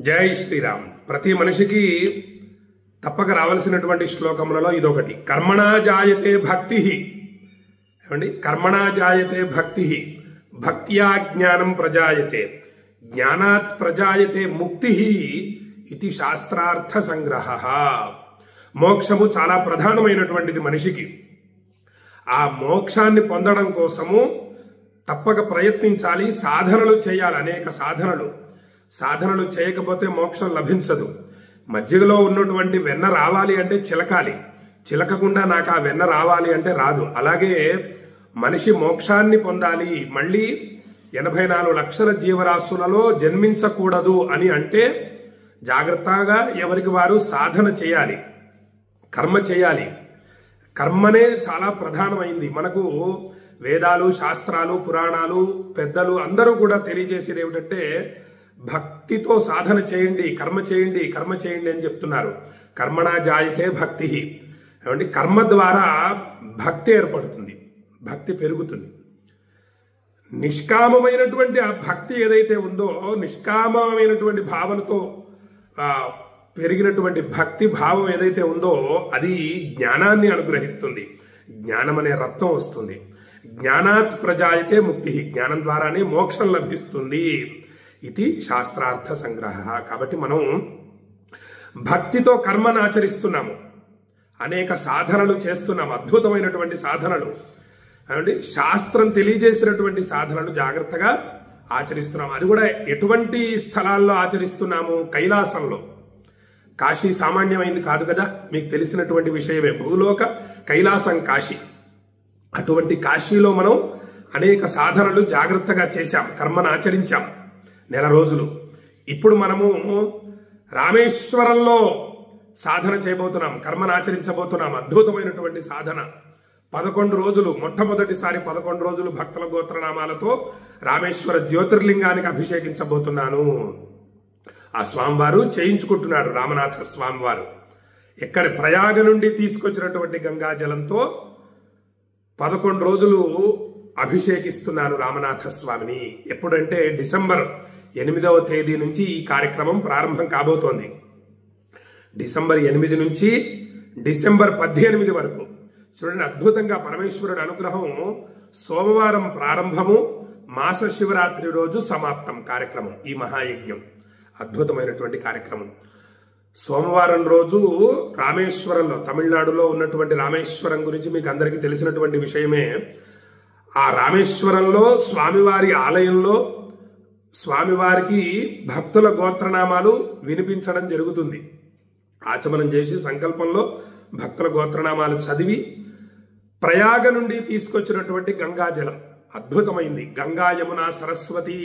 జై శ్రీరామ్. ప్రతి మనిషికి తప్పక రావాల్సినటువంటి శ్లోకములలో ఇదొకటి. కర్మణా జాయతే భక్తి. ఏమండి? కర్మణా జాయతే భక్తి, భక్త్యా జ్ఞానం ప్రజాయతే, జ్ఞానాత్ ప్రజాయతే ముక్తి ఇది శాస్త్రార్థ సంగ్రహ. మోక్షము చాలా ప్రధానమైనటువంటిది మనిషికి. ఆ మోక్షాన్ని పొందడం కోసము తప్పక ప్రయత్నించాలి, సాధనలు చేయాలి. అనేక సాధనలు చేయకపోతే మోక్షం లభించదు. మజ్జిగలో ఉన్నటువంటి వెన్న రావాలి అంటే చిలకాలి, చిలకకుండా నాకు ఆ వెన్న రావాలి అంటే రాదు. అలాగే మనిషి మోక్షాన్ని పొందాలి, మళ్ళీ 84 లక్షల జీవరాశులలో జన్మించకూడదు అని అంటే జాగ్రత్తగా ఎవరికి వారు సాధన చేయాలి, కర్మ చేయాలి. కర్మనే చాలా ప్రధానమైంది. మనకు వేదాలు, శాస్త్రాలు, పురాణాలు, పెద్దలు అందరూ కూడా తెలియజేసేది ఏమిటంటే భక్తితో సాధన చేయండి, కర్మ చేయండి, కర్మ చేయండి అని చెప్తున్నారు. కర్మణా జాయితే భక్తి. ఏమంటే కర్మ ద్వారా భక్తి ఏర్పడుతుంది, భక్తి పెరుగుతుంది. నిష్కామమైనటువంటి ఆ భక్తి ఏదైతే ఉందో, నిష్కామమైనటువంటి భావనతో పెరిగినటువంటి భక్తి భావం ఏదైతే ఉందో అది జ్ఞానాన్ని అనుగ్రహిస్తుంది. జ్ఞానం అనే రత్నం వస్తుంది. జ్ఞానాత్ ప్రజాయితే ముక్తి, జ్ఞానం ద్వారానే మోక్షం లభిస్తుంది. ఇది శాస్త్రార్థ సంగ్రహ. కాబట్టి మనం భక్తితో కర్మను ఆచరిస్తున్నాము, అనేక సాధనలు చేస్తున్నాము, అద్భుతమైనటువంటి సాధనలు. అంటే శాస్త్రం తెలియజేసినటువంటి సాధనలు జాగ్రత్తగా ఆచరిస్తున్నాము. అది కూడా ఎటువంటి స్థలాల్లో ఆచరిస్తున్నాము? కైలాసంలో. కాశీ సామాన్యమైంది కాదు కదా, మీకు తెలిసినటువంటి విషయమే. భూలోక కైలాసం కాశీ. అటువంటి కాశీలో మనం అనేక సాధనలు జాగ్రత్తగా చేశాం, కర్మను ఆచరించాం 1 నెల రోజులు. ఇప్పుడు మనము రామేశ్వరంలో సాధన చేయబోతున్నాం, కర్మను ఆచరించబోతున్నాం. అద్భుతమైనటువంటి సాధన. 11 రోజులు, మొట్టమొదటిసారి 11 రోజులు భక్తుల గోత్రనామాలతో రామేశ్వర జ్యోతిర్లింగానికి అభిషేకించబోతున్నాను. ఆ స్వామివారు చేయించుకుంటున్నారు, రామనాథ స్వామివారు. ఎక్కడ ప్రయాగ నుండి తీసుకొచ్చినటువంటి గంగా జలంతో 11 రోజులు అభిషేకిస్తున్నాను రామనాథ స్వామిని. ఎప్పుడంటే డిసెంబర్ 8వ తేదీ నుంచి ఈ కార్యక్రమం ప్రారంభం కాబోతోంది. డిసెంబర్ 8 నుంచి డిసెంబర్ 18 వరకు. చూడండి, అద్భుతంగా పరమేశ్వరుడి అనుగ్రహం. సోమవారం ప్రారంభము, మాస శివరాత్రి రోజు సమాప్తం కార్యక్రమం. ఈ మహాయజ్ఞం అద్భుతమైనటువంటి కార్యక్రమం. సోమవారం రోజు రామేశ్వరంలో, తమిళనాడులో ఉన్నటువంటి రామేశ్వరం గురించి మీకు అందరికీ తెలిసినటువంటి విషయమే. ఆ రామేశ్వరంలో స్వామివారి ఆలయంలో స్వామివారికి భక్తుల గోత్రనామాలు వినిపించడం జరుగుతుంది. ఆచమనం చేసి సంకల్పంలో భక్తుల గోత్రనామాలు చదివి ప్రయాగ నుండి తీసుకొచ్చినటువంటి గంగాజలం అద్భుతమైంది. గంగా, యమున, సరస్వతి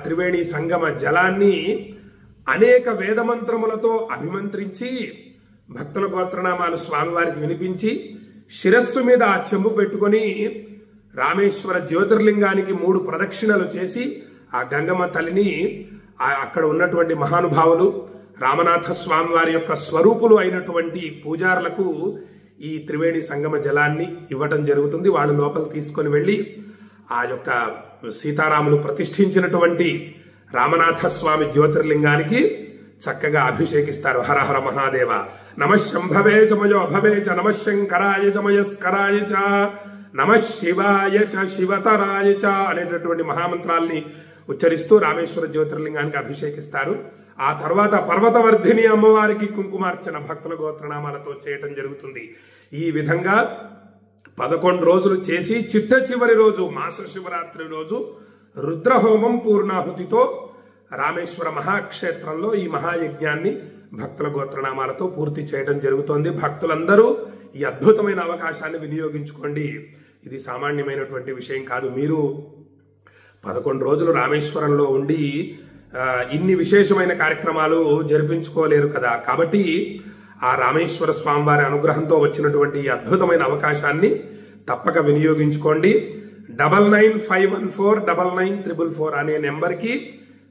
త్రివేణి సంగమ జలాన్ని అనేక వేదమంత్రములతో అభిమంత్రించి భక్తుల గోత్రనామాలు స్వామివారికి వినిపించి శిరస్సు మీద ఆ చెంబు పెట్టుకొని రామేశ్వర జ్యోతిర్లింగానికి 3 ప్రదక్షిణలు చేసి ఆ గంగమ్మ తల్లిని, అక్కడ ఉన్నటువంటి మహానుభావులు రామనాథ స్వామివారి యొక్క స్వరూపులు అయినటువంటి పూజారులకు ఈ త్రివేణి సంగమ జలాన్ని ఇవ్వటం జరుగుతుంది. వాళ్ళు లోపల తీసుకొని వెళ్ళి ఆ యొక్క సీతారాములు ప్రతిష్ఠించినటువంటి రామనాథ స్వామి జ్యోతిర్లింగానికి చక్కగా అభిషేకిస్తారు. హర హర మహాదేవ, నమః శంభవే చమయో భవే చ, నమః శంకరాయ చమయస్కరాయ చ, నమః శివాయ చ శివతరాయ చ అనేటటువంటి మహామంత్రాల్ని ఉచ్చరిస్తూ రామేశ్వర జ్యోతిర్లింగానికి అభిషేకిస్తారు. ఆ తర్వాత పర్వతవర్ధిని అమ్మవారికి కుంకుమార్చన భక్తుల గోత్రనామాలతో చేయటం జరుగుతుంది. ఈ విధంగా 11 రోజులు చేసి చిట్ట చివరి రోజు, మాస శివరాత్రి రోజు రుద్రహోమం పూర్ణాహుతితో రామేశ్వర మహాక్షేత్రంలో ఈ మహాయజ్ఞాన్ని భక్తుల గోత్రనామాలతో పూర్తి చేయడం జరుగుతోంది. భక్తులందరూ ఈ అద్భుతమైన అవకాశాన్ని వినియోగించుకోండి. ఇది సామాన్యమైనటువంటి విషయం కాదు. మీరు 11 రోజులు రామేశ్వరంలో ఉండి ఇన్ని విశేషమైన కార్యక్రమాలు జరిపించుకోలేరు కదా. కాబట్టి ఆ రామేశ్వర స్వామివారి అనుగ్రహంతో వచ్చినటువంటి ఈ అద్భుతమైన అవకాశాన్ని తప్పక వినియోగించుకోండి. 9951499444 అనే నెంబర్కి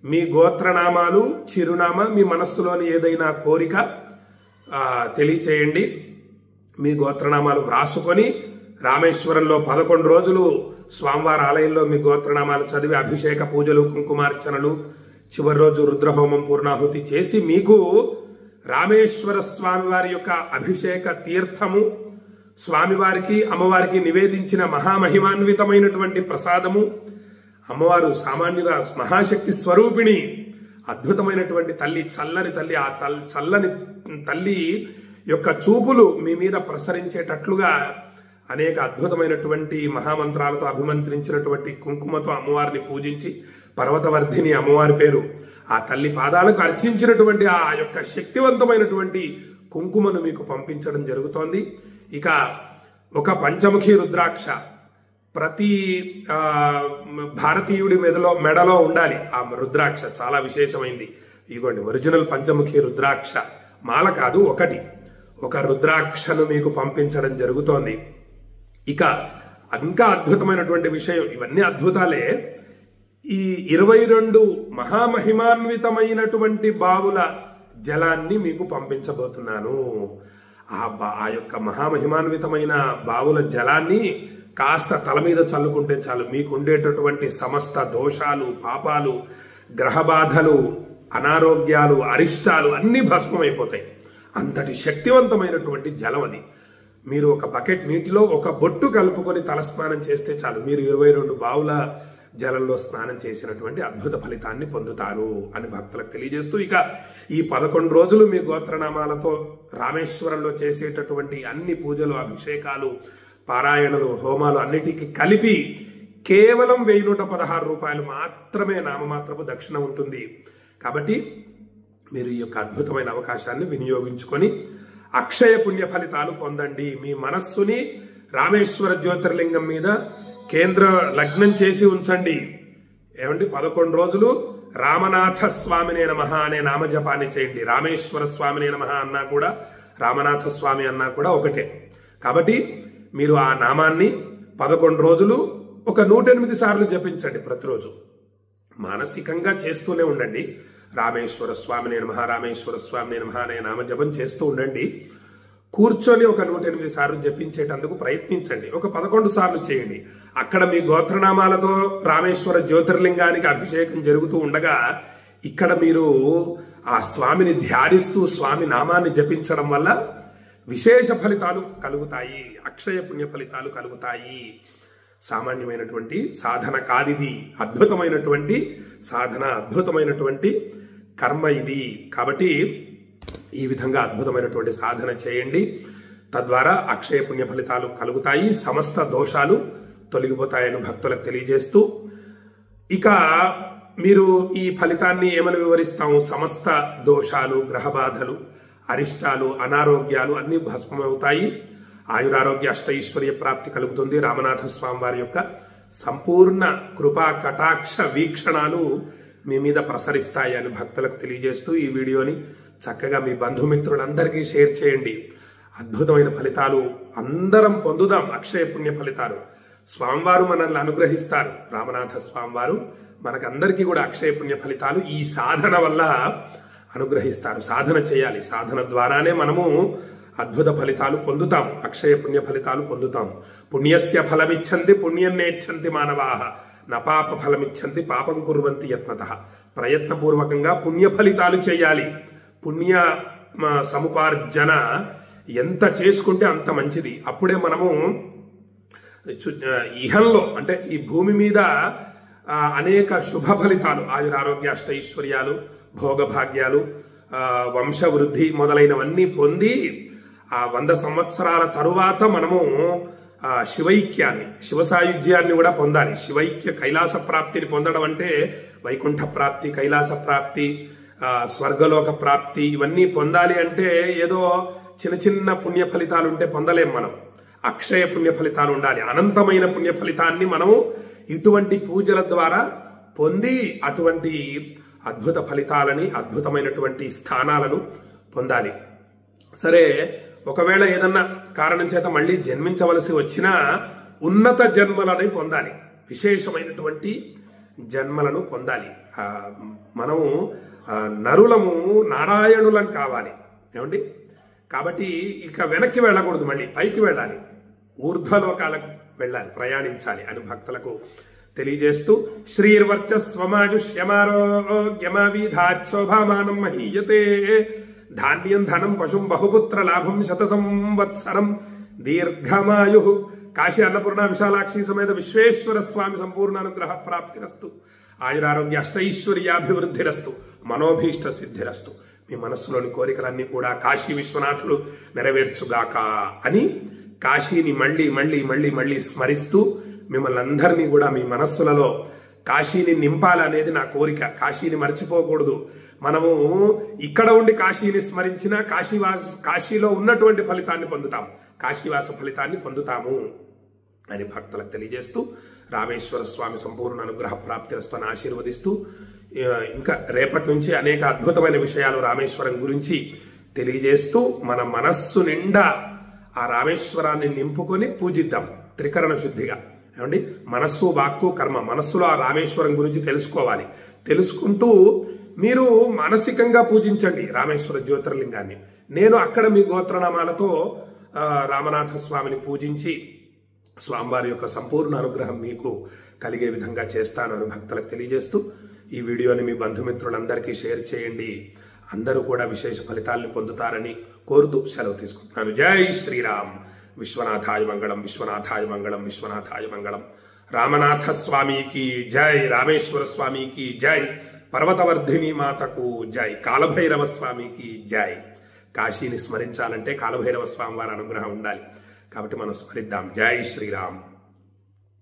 మీ గోత్రనామాలు, చిరునామా, మీ మనస్సులోని ఏదైనా కోరిక తెలియచేయండి. మీ గోత్రనామాలు వ్రాసుకొని రామేశ్వరంలో 11 రోజులు స్వామివారి ఆలయంలో మీ గోత్రనామాలు చదివి అభిషేక పూజలు, కుంకుమార్చనలు చివరి రోజు రుద్రహోమం పూర్ణాహుతి చేసి మీకు రామేశ్వర స్వామి వారి యొక్క అభిషేక తీర్థము, స్వామివారికి అమ్మవారికి నివేదించిన మహామహిమాన్వితమైనటువంటి ప్రసాదము, అమ్మవారు సామాన్యుల మహాశక్తి స్వరూపిణి, అద్భుతమైనటువంటి తల్లి, చల్లని తల్లి, ఆ చల్లని తల్లి యొక్క చూపులు మీ మీద ప్రసరించేటట్లుగా అనేక అద్భుతమైనటువంటి మహామంత్రాలతో అభిమంత్రించినటువంటి కుంకుమతో అమ్మవారిని పూజించి, పర్వతవర్ధిని అమ్మవారి పేరు, ఆ తల్లి పాదాలకు అర్చించినటువంటి ఆ యొక్క శక్తివంతమైనటువంటి కుంకుమను మీకు పంపించడం జరుగుతోంది. ఇక ఒక పంచముఖి రుద్రాక్ష ప్రతి భారతీయుడి మెడలో ఉండాలి. ఆ రుద్రాక్ష చాలా విశేషమైంది. ఇదిగోండి ఒరిజినల్ పంచముఖి రుద్రాక్ష మాల కాదు, ఒక రుద్రాక్షను మీకు పంపించడం జరుగుతోంది. ఇక ఇంకా అద్భుతమైనటువంటి విషయం, ఇవన్నీ అద్భుతాలే, ఈ 22 మహామహిమాన్వితమైనటువంటి బావుల జలాన్ని మీకు పంపించబోతున్నాను. ఆ యొక్క మహామహిమాన్వితమైన బావుల జలాన్ని కాస్త తల మీద చల్లుకుంటే చాలు, మీకు ఉండేటటువంటి సమస్త దోషాలు, పాపాలు, గ్రహబాధలు, అనారోగ్యాలు, అరిష్టాలు అన్నీ భస్మమైపోతాయి. అంతటి శక్తివంతమైనటువంటి జలం అది. మీరు ఒక బకెట్ నీటిలో ఒక బొట్టు కలుపుకొని తలస్నానం చేస్తే చాలు, మీరు 22 బావుల జలంలో స్నానం చేసినటువంటి అద్భుత ఫలితాన్ని పొందుతారు అని భక్తులకు తెలియజేస్తూ, ఇక ఈ 11 రోజులు మీ గోత్రనామాలతో రామేశ్వరంలో చేసేటటువంటి అన్ని పూజలు, అభిషేకాలు, పారాయణలు, హోమాలు అన్నిటికీ కలిపి కేవలం 1116 రూపాయలు మాత్రమే నామమాత్రపు దక్షిణ ఉంటుంది. కాబట్టి మీరు ఈ యొక్క అద్భుతమైన అవకాశాన్ని వినియోగించుకొని అక్షయ పుణ్య ఫలితాలు పొందండి. మీ మనస్సుని రామేశ్వర జ్యోతిర్లింగం మీద కేంద్ర లగ్నం చేసి ఉంచండి. ఏమండి, 11 రోజులు రామనాథ స్వామినే నమః అనే నామజపాన్ని చేయండి. రామేశ్వర స్వామినే నమః అన్నా కూడా, రామనాథ స్వామి అన్నా కూడా ఒకటే. కాబట్టి మీరు ఆ నామాన్ని 11 రోజులు ఒక 108 సార్లు జపించండి. ప్రతిరోజు మానసికంగా చేస్తూనే ఉండండి. రామేశ్వర స్వామినే నమః, రామేశ్వర స్వామినే నమః అనే నామజపం చేస్తూ ఉండండి. కూర్చొని ఒక 108 సార్లు జపించేటందుకు ప్రయత్నించండి. ఒక 11 సార్లు చేయండి. అక్కడ మీ గోత్రనామాలతో రామేశ్వర జ్యోతిర్లింగానికి అభిషేకం జరుగుతూ ఉండగా ఇక్కడ మీరు ఆ స్వామిని ధ్యానిస్తూ స్వామి నామాన్ని జపించడం వల్ల విశేష ఫలితాలు కలుగుతాయి, అక్షయ పుణ్య ఫలితాలు కలుగుతాయి. సామాన్యమైనటువంటి సాధన కాదిది, అద్భుతమైనటువంటి సాధన, అద్భుతమైనటువంటి కర్మ ఇది. కాబట్టి ఈ విధంగా అద్భుతమైనటువంటి సాధన చేయండి. తద్వారా అక్షయ పుణ్య ఫలితాలు కలుగుతాయి, సమస్త దోషాలు తొలగిపోతాయని భక్తులకు తెలియజేస్తూ, ఇక మీరు ఈ ఫలితాన్ని ఏమని వివరిస్తాము? సమస్త దోషాలు, గ్రహబాధలు, అరిష్టాలు, అనారోగ్యాలు అన్ని భస్మమవుతాయి. ఆయురారోగ్య అష్టైశ్వర్య ప్రాప్తి కలుగుతుంది. రామనాథ స్వామి వారి యొక్క సంపూర్ణ కృపా కటాక్ష వీక్షణాలు మీ మీద ప్రసరిస్తాయి అని భక్తులకు తెలియజేస్తూ ఈ వీడియోని చక్కగా మీ బంధుమిత్రులందరికీ షేర్ చేయండి. అద్భుతమైన ఫలితాలు అందరం పొందుదాం. అక్షయ పుణ్య ఫలితాలు స్వామివారు మనల్ని అనుగ్రహిస్తారు. రామనాథ స్వామివారు మనకందరికీ కూడా అక్షయ పుణ్య ఫలితాలు ఈ సాధన వల్ల అనుగ్రహిస్తారు. సాధన చేయాలి. సాధన ద్వారానే మనము అద్భుత ఫలితాలు పొందుతాం, అక్షయ పుణ్య ఫలితాలు పొందుతాం. పుణ్యస్య ఫలమిచ్చంది పుణ్యం నేచ్చంతి మానవాః, నపాప ఫలమిచ్చంతి పాపం కుర్వంతి యత్నతః. ప్రయత్నపూర్వకంగా పుణ్య ఫలితాలు చేయాలి. పుణ్య సముపార్జన ఎంత చేసుకుంటే అంత మంచిది. అప్పుడే మనము ఇహంలో అంటే ఈ భూమి మీద అనేక శుభ ఫలితాలు, ఆయురారోగ్య అష్టైశ్వర్యాలు, భోగభాగ్యాలు, వంశవృద్ధి మొదలైనవన్నీ పొంది ఆ 100 సంవత్సరాల తరువాత మనము శివైక్యాన్ని, శివసాయుధ్యాన్ని కూడా పొందాలి. శివైక్య కైలాస ప్రాప్తిని పొందడం అంటే వైకుంఠ ప్రాప్తి, కైలాస ప్రాప్తి, స్వర్గలోక ప్రాప్తి ఇవన్నీ పొందాలి అంటే ఏదో చిన్న చిన్న పుణ్య ఫలితాలు ఉంటే పొందలేం మనం. అక్షయ పుణ్య ఫలితాలు ఉండాలి. అనంతమైన పుణ్య ఫలితాన్ని మనము ఇటువంటి పూజల ద్వారా పొంది అటువంటి అద్భుత ఫలితాలని, అద్భుతమైనటువంటి స్థానాలను పొందాలి. సరే, ఒకవేళ ఏదన్నా కారణం చేత మళ్ళీ జన్మించవలసి వచ్చినా ఉన్నత జన్మలని పొందాలి, విశేషమైనటువంటి జన్మలను పొందాలి. మనము నరులము నారాయణులం కావాలి. ఏమండి? కాబట్టి ఇక వెనక్కి వెళ్ళకూడదు, మళ్ళీ పైకి వెళ్ళాలి, ఊర్ధ్వలోకాలకు వెళ్ళాలి, ప్రయాణించాలి అని భక్తులకు తెలియజేస్తూ శ్రీర్వర్చస్వమాజుష్యమారోగ్యమావిధాచ్చోభామానం మహీయతే ధాన్యం ధనం పశుం బహుపుత్ర లాభం శత సంవత్సరం దీర్ఘమాయు. కాశీ అన్నపూర్ణ విశాలాక్షి సమేత విశ్వేశ్వర స్వామి సంపూర్ణ అనుగ్రహ ప్రాప్తిరస్తు. ఆయురారోగ్య అష్టైశ్వర్యాభివృద్ధిరస్తు. మనోభీష్ట సిద్ధిరస్తు. మీ మనస్సులోని కోరికలన్నీ కూడా కాశీ విశ్వనాథుడు నెరవేర్చుగాక అని కాశీని మళ్ళీ మళ్ళీ మళ్ళీ మళ్ళీ స్మరిస్తూ మిమ్మల్ని అందరినీ కూడా మీ మనస్సులలో కాశీని నింపాలనేది నా కోరిక. కాశీని మర్చిపోకూడదు. మనము ఇక్కడ ఉండి కాశీని స్మరించిన కాశీలో ఉన్నటువంటి ఫలితాన్ని పొందుతాం, కాశీవాస ఫలితాన్ని పొందుతాము అని భక్తులకు తెలియజేస్తూ రామేశ్వర స్వామి సంపూర్ణ అనుగ్రహ ప్రాప్తిరస్తు ఆశీర్వదిస్తూ ఇంకా రేపటి నుంచి అనేక అద్భుతమైన విషయాలు రామేశ్వరం గురించి తెలియజేస్తూ మన మనస్సు నిండా ఆ రామేశ్వరాన్ని నింపుకొని పూజిద్దాం త్రికరణ శుద్ధిగా. ఏమండి, మనస్సు వాక్కు కర్మ, మనస్సులో ఆ రామేశ్వరం గురించి తెలుసుకోవాలి. తెలుసుకుంటూ మీరు మానసికంగా పూజించండి రామేశ్వర జ్యోతిర్లింగాన్ని. నేను అక్కడ మీ గోత్రనామాలతో రామనాథ స్వామిని పూజించి స్వామివారి యొక్క సంపూర్ణ అనుగ్రహం మీకు కలిగే విధంగా చేస్తానని భక్తులకు తెలియజేస్తూ ఈ వీడియోని మీ బంధుమిత్రులందరికీ షేర్ చేయండి. అందరూ కూడా విశేష ఫలితాలను పొందుతారని కోరుతూ సెలవు తీసుకుంటున్నాను. జై శ్రీరామ్. విశ్వనాథాయ మంగళం, విశ్వనాథాయ మంగళం, విశ్వనాథాయ మంగళం. రామనాథ స్వామికి జై, రామేశ్వర స్వామికి జై, పర్వతవర్ధిని మాతకు జై, కాలభైరవ స్వామికి జై. కాశీని స్మరించాలంటే కాలభైరవ స్వామి వారి అనుగ్రహం ఉండాలి. కాబట్టి మనం స్మరిద్దాం. జై శ్రీరామ్.